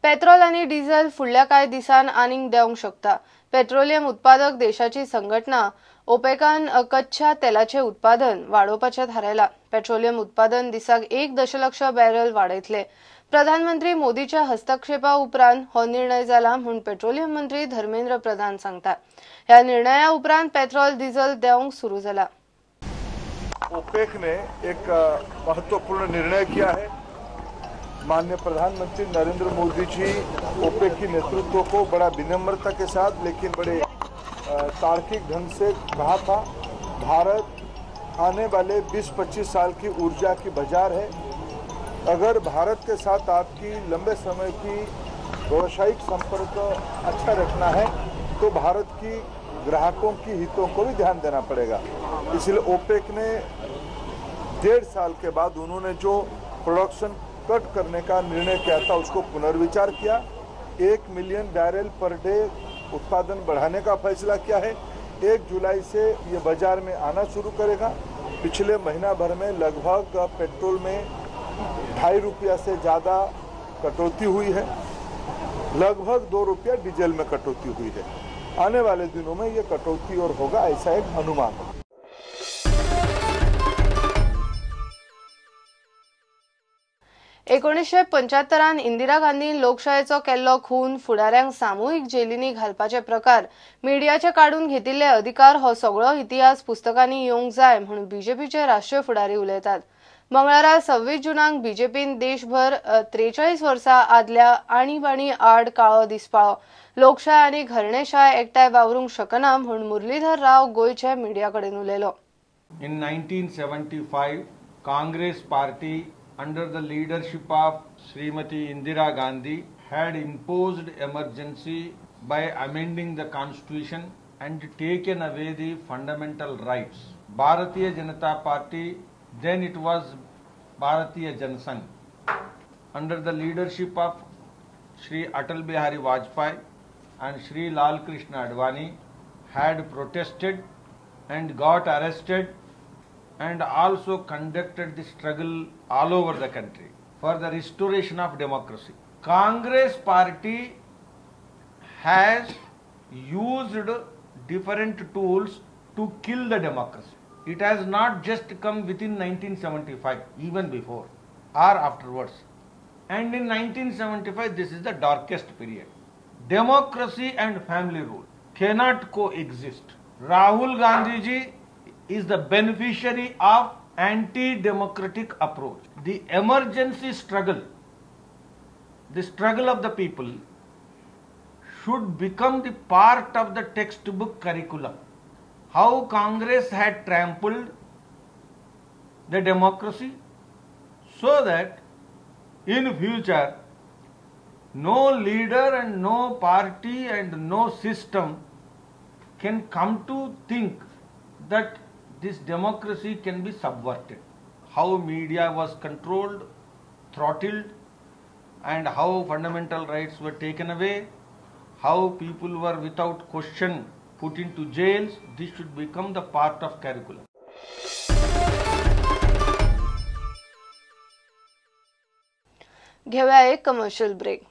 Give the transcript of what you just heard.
Petrol आणि diesel फुडल्या कांय दिसान आनीक देवंक शकता। पेट्रोलियम उत्पादक देशाची संघटना ओपेकान कच्च्या तेलाचे उत्पादन वाडोवपाचे थारायला। पेट्रोलियम उत्पादन दिसाक 1 दशलक्ष बॅरल वाडयतले। प्रधानमंत्री मोदीच्या हस्तक्षेपा उपरांत हो निर्णय जाला म्हूण पेट्रोलियम मंत्री धर्मेंद्र प्रधान सांगता। ह्या निर्णया उपरांत पेट्रोल डिझेल देवंक सुरू जाला। ओपेक ने एक महत्वपूर्ण निर्णय किया है। माननीय प्रधानमंत्री नरेंद्र मोदी जी ओपेक की नेतृत्व को बड़ा विनम्रता के साथ लेकिन बड़े तार्किक ढंग से कहा था। भारत आने वाले 20-25 साल की ऊर्जा की बाजार है। अगर भारत के साथ आपकी लंबे समय की व्यावसायिक संपर्क अच्छा रखना है तो भारत की ग्राहकों की हितों को भी ध्यान देना पड़ेगा। इसलिए ओपेक ने 1.5 साल के बाद उन्होंने जो प्रोडक्शन कट करने का निर्णय किया था उसको पुनर्विचार किया। 1 मिलियन बैरल पर डे उत्पादन बढ़ाने का फैसला किया है। 1 जुलाई से ये बाजार में आना शुरू करेगा। पिछले महीना भर में लगभग पेट्रोल में 2.5 रुपया से ज़्यादा कटौती हुई है। लगभग 2 रुपया डीजल में कटौती हुई है। आने वाले दिनों में ये कटौती और होगा, ऐसा एक अनुमान है। 1975 इंदिरा गांधीन लोकशायेचो केल्लो खून फुडाऱ्यांक सामूहिक जेलींनी घालपाचे प्रकार मिडियाचे काढून घेतिल्ले अधिकार हो सगळो इतिहास पुस्तकांनी येवंक जाय म्हणून बीजेपीचे राष्ट्रीय फुडारी उलयतात। मंगळारा 26 जुनाक बीजेपीन देशभर 43 वर्सां आदल्या आणीबाणी आड काळो दिसपाळो लोकशाय आनी घरणेशाय एकठांय वावरूंक शकना म्हणून मुरलीधर राव गोयचे मिडियाकडेन उलयलो। In 1975, Congress party under the leadership of Srimati Indira Gandhi had imposed emergency by amending the constitution and taken away the fundamental rights. Bharatiya Janata Party, then it was Bharatiya Janasangh, under the leadership of Shri Atal Bihari Vajpayee and Shri Lal Krishna Advani had protested and got arrested and also conducted the struggle all over the country for the restoration of democracy. Congress party has used different tools to kill the democracy. It has not just come within 1975, even before or afterwards. And in 1975, this is the darkest period. Democracy and family rule cannot coexist. Rahul Gandhi ji is the beneficiary of anti-democratic approach. The emergency struggle, the struggle of the people should become the part of the textbook curriculum. How Congress had trampled the democracy so that in future no leader and no party and no system can come to think that this democracy can be subverted. How media was controlled, throttled, and how fundamental rights were taken away, how people were without question put into jails, this should become the part of curriculum. घेऊया एक commercial break.